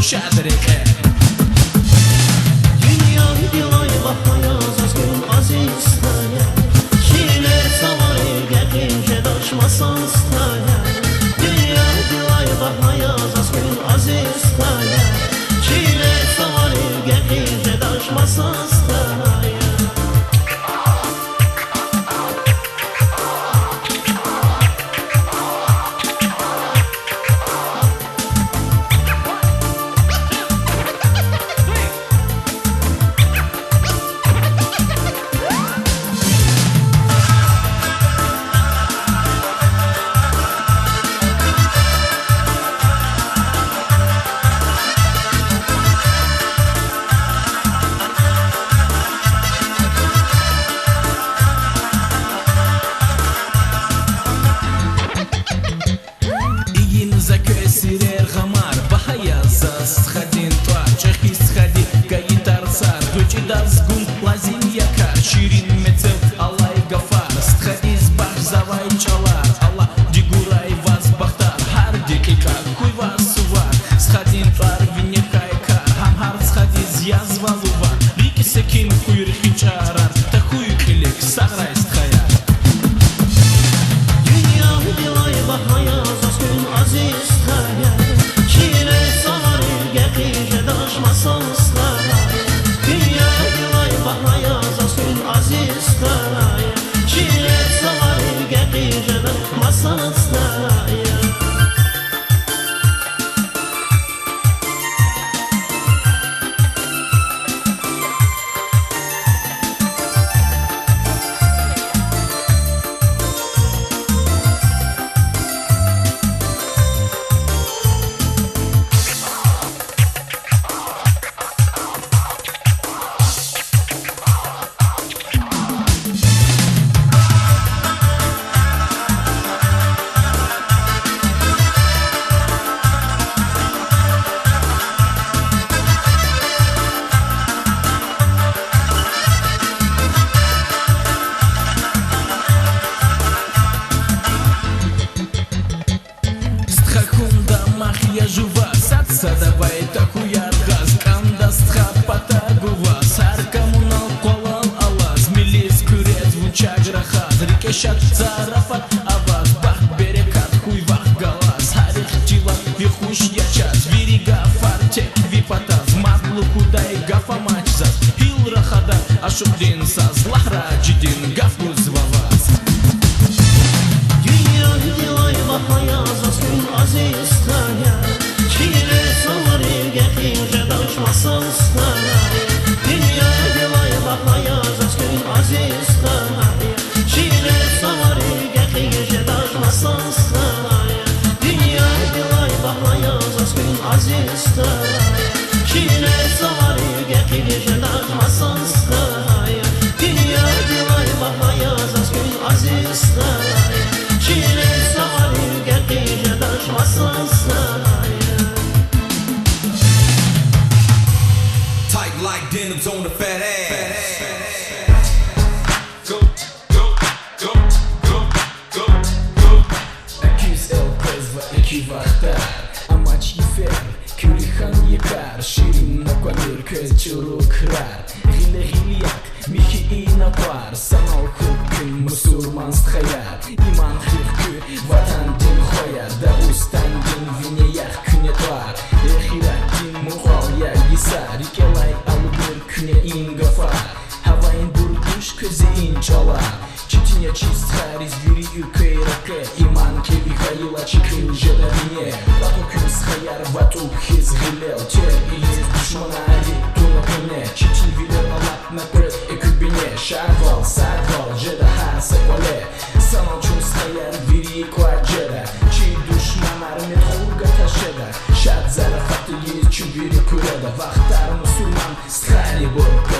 şadreke. Dünya dilay bakmayaz az gün aziz taya. Şiirler savarı gəqince daşmasan staya. Dünya dilay bakmayaz az gün aziz taya. Şiirler savarı gəqince daşmasan staya. Закесирер гамар бахая сходин туар чехи сходи гаитар сар дучи дазгун лазин якар ширин мецел алай гафар сходи сбах завай чалар алла дигурай вас бахтар хар дикика куй вас сувар сходин туар вине хайкар хамхар сходи зязвалувар рики секин куй рихичарар такуй килик саграй схая. Dünya dilay bakmayaz az gün aziz taya. Şiire savarı gəqince daşmasan staya. Dünya dilay bakmayaz az gün aziz taya. Şiire savarı gəqince daşmasan staya. Я жива, сатса давай такую аргаз Кандастха патагува, сар коммунал колал алаз Милис күрет вунчаг рахаз, рикешат зарафат аваз Бах берекат хуй вах галаз, харих тила вихуш ячаз Вирига фарте випатаз, мадлу кудай гафа мачзаз Хил рахада ашухдин саз, лахра джидин гафкуз ваваз. Dünya dilay bakmayaz az gün aziz taya. Şiire savarı gəqince daşmasan staya. Dünya dilay bakmayaz az gün aziz taya. Şiire savarı gəqince daşmasan staya. Dünya dilay bakmayaz az gün aziz taya. Şiire savarı gəqince daşmasan staya. Dünya dilay bakmayaz az gün aziz taya. Şiire savarı gəqince daşmasan staya. Tight like denims on the fat ass. Go, go, go, go, go, go. Акюз элпезва экивахтар Амач ефер, кюрихан якар Ширин наквамир кэлчуру крар Гиле гильяк, михи и напар Санал хыркын мусурман стхаяр Иман хыркы, ватан дин хояр Да устан дин вине ях күне туар Эхират дин мухал я гисар Икелай алыбыр күне ингафар Havayın burduş közü inçalar Читиня чистха резгюри юкейраке Иман кеви хаила чикрил жедавине Вату күн схаяр, вату хиз гилел Тер илиз душмана ади туна пене Читин видер алап наперед экубине Шарвал, сарвал, жеда ха сепале Санал чун схаяр, вири куа жеда Чи душманар метхолга ташеда Шад зарафаты есть чубири куреда Вахтар мусульман, стхари борка